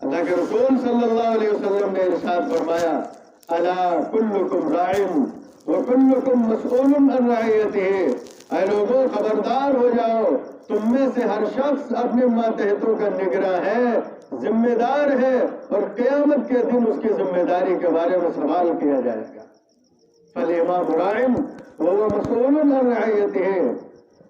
اللہ کے رسول صلی اللہ علیہ وسلم نے ارشاد فرمایا الا کلکم راعٍ وکلکم مسئول عن رعیتہ، اے لوگوں خبردار ہو جاؤ، تم میں سے ہر شخص اپنے ماتحتوں کا نگراں ہے، ذمہ دار ہے، اور قیامت کے دن اس کی ذمہ داری کے بارے میں سوال کیا جائے گا۔ فالامام راع وهو مسئول عن رعیتہ،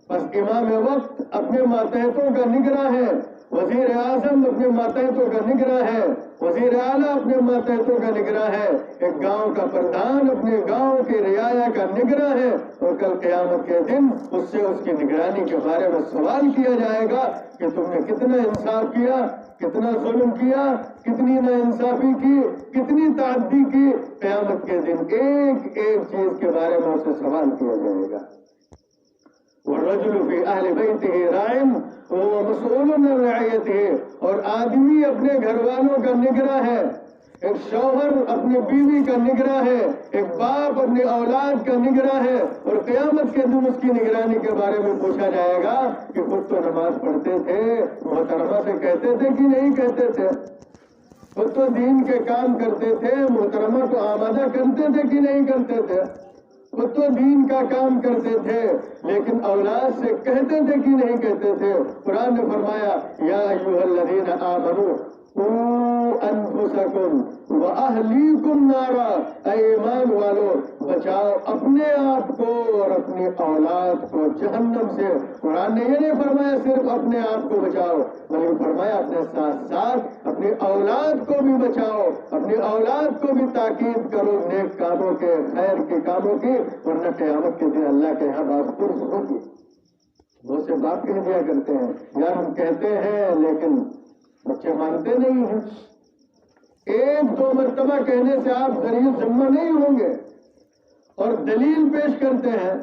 بس امام وقت اپنے ماتحتوں کا نگراں ہے، وزیر اعظم اپنے ماتحتوں کا نگراں ہے، وزیر اعلیٰ اپنے ماتحتوں کا نگراں ہے، ایک گاؤں کا پردھان اپنے گاؤں کی رعایا کا نگراں ہے، اور کل قیامت کے دن اس سے اس کی نگرانی کے بارے میں سوال کیا جائے گا کہ تم نے کتنا انصاف کیا، کتنا ظلم کیا، کتنی ناانصافی کی، کتنی تعدی کی۔ قیامت کے دن ایک ایک چیز کے بارے میں اسے سوال کیا جائے گا۔ والرجل فی اہل بیتہ راع وهو مسئول عن رعیتہ، اور آدمی اپنے گھر والوں کا نگراں ہے، ایک شوہر اپنی بیوی کا نگراں ہے، ایک باپ اپنی اولاد کا نگراں ہے، اور قیامت کے دن اس کی نگرانی کے بارے میں پوچھا جائے گا کہ خود تو نماز پڑھتے تھے، محترمہ سے کہتے تھے کہ نہیں کہتے تھے، خود تو دین کے کام کرتے تھے، محترمہ کو آمادہ کرتے تھے کہ نہیں کرتے تھے، خود تو دین کا کام کرتے تھے، لیکن اولاد سے کہتے تھے کہ نہیں کہتے تھے۔ قرآن نے فرمایا یا ایھا الذین آمنوا قوا انفسکم واہلیکم نارا، اے ایمان والو بچاؤ اپنے آپ کو اور اپنی اولاد کو جہنم سے۔ قرآن نے یہ نہیں فرمایا صرف اپنے آپ کو بچاؤ، بلکہ فرمایا اپنے ساتھ ساتھ اپنی اولاد کو بھی بچاؤ، اپنی اولاد کو بھی تاکید کرو نیک کاموں کے، خیر کے کاموں کی، ورنہ قیامت کے دن اللہ کے یہاں بات پرس ہوگی۔ بہت سے باپ کہہ دیا کرتے ہیں یار ہم کہتے ہیں لیکن بچے مانتے نہیں ہیں۔ ایک دو مرتبہ کہنے سے آپ ذریعہ ذمہ نہیں ہوں گے، اور دلیل پیش کرتے ہیں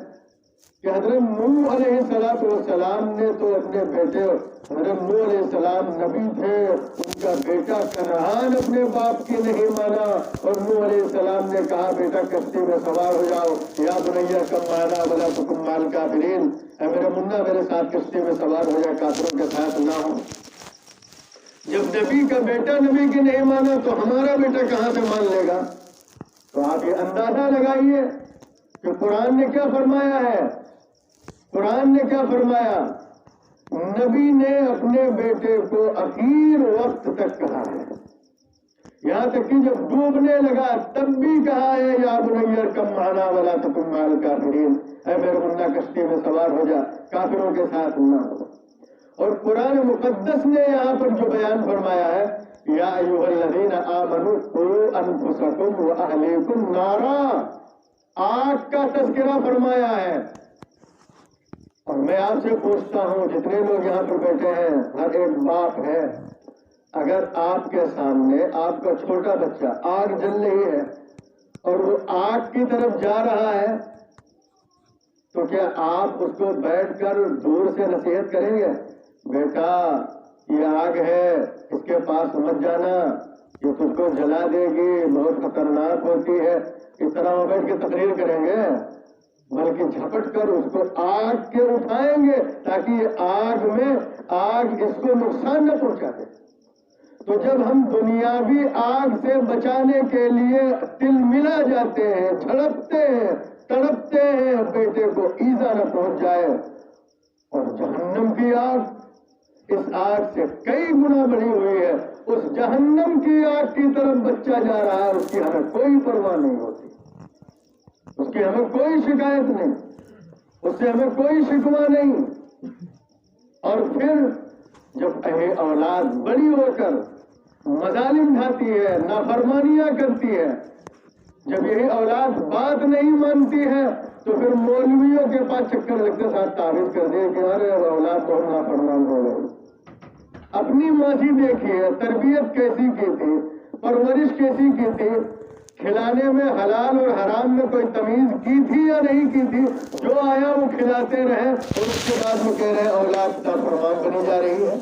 کہ حضرت نوح علیہ السلام نے تو اپنے بیٹے، حضرت نوح علیہ السلام نبی تھے، ان کا بیٹا کنعان اپنے باپ کی نہیں مانا، اور نوح علیہ السلام نے کہا بیٹا کشتی میں سوار ہو جاؤ، یا بنی ارکب معنا ولا تکن مع الکافرین، اے میرے منا میرے ساتھ کشتی میں سوار ہو جائے، کافروں کے ساتھ نہ ہو۔ جب نبی کا بیٹا نبی کی نہیں مانا تو ہمارا بیٹا کہاں سے مان لے گا؟ تو آپ یہ اندازہ لگائیے کہ قرآن نے کیا فرمایا ہے۔ قرآن نے کیا فرمایا؟ نبی نے اپنے بیٹے کو اخیر وقت تک کہا ہے، یہاں تک کہ جب ڈوبنے لگا تب بھی کہا ہے یا بنی ارکب معنا ولا تکن مع الکافرین، اے میرے منا کشتی میں سوار ہو جا، کافروں کے ساتھ نہ ہو۔ اور قرآن مقدس نے یہاں پر جو بیان فرمایا ہے یا ایھا الذین آمنوا قوا انفسکم واہلیکم نارا، آگ کا تذکرہ فرمایا ہے۔ اور میں آپ سے پوچھتا ہوں جتنے لوگ یہاں پر بیٹھے ہیں، ہر ایک باپ ہے، اگر آپ کے سامنے آپ کا چھوٹا بچہ آگ جل رہی ہے اور وہ آگ کی طرف جا رہا ہے تو کیا آپ اس کو بیٹھ کر دور سے نصیحت کریں گے بیٹا یہ آگ ہے اس کے پاس مت جانا، یہ تجھ کو جلا دے گی، بہت خطرناک ہوتی ہے، اس طرح وہ بیٹھ کے تقریر کریں گے؟ بلکہ جھپٹ کر اس کو آگ کے اٹھائیں گے تاکہ یہ آگ اس کو نقصان نہ پہنچا دے۔ تو جب ہم دنیاوی آگ سے بچانے کے لیے تل ملا جاتے ہیں، جھڑپتے ہیں، تڑپتے ہیں بیٹے کو ایذا نہ پہنچ جائے، اور جہنم کی آگ اس آگ سے کئی گنا بڑھی ہوئی ہے، اس جہنم کی آگ کی طرف بچہ جا رہا ہے، اس کی ہمیں کوئی پرواہ نہیں ہوتی، اس کی ہمیں کوئی شکایت نہیں، اس سے ہمیں کوئی شکوہ نہیں۔ اور پھر جب اولاد بڑی ہو کر مظالم ڈھاتی ہے، نافرمانیاں کرتی ہے، جب یہی اولاد بات نہیں مانتی ہے تو پھر مولویوں کے پاس چکر لگتے ساتھ تعریف کر دے کہ ارے اولاد تو نافرمان ہو گئی۔ اپنی ماضی دیکھیے، تربیت کیسی کی تھی، پرورش کیسی کی تھی، کھلانے میں حلال اور حرام میں کوئی تمیز کی تھی یا نہیں کی تھی؟ جو آیا وہ کھلاتے رہے، اور اس کے بعد وہ کہہ رہے اولاد نافرمان بنی جا رہی ہے۔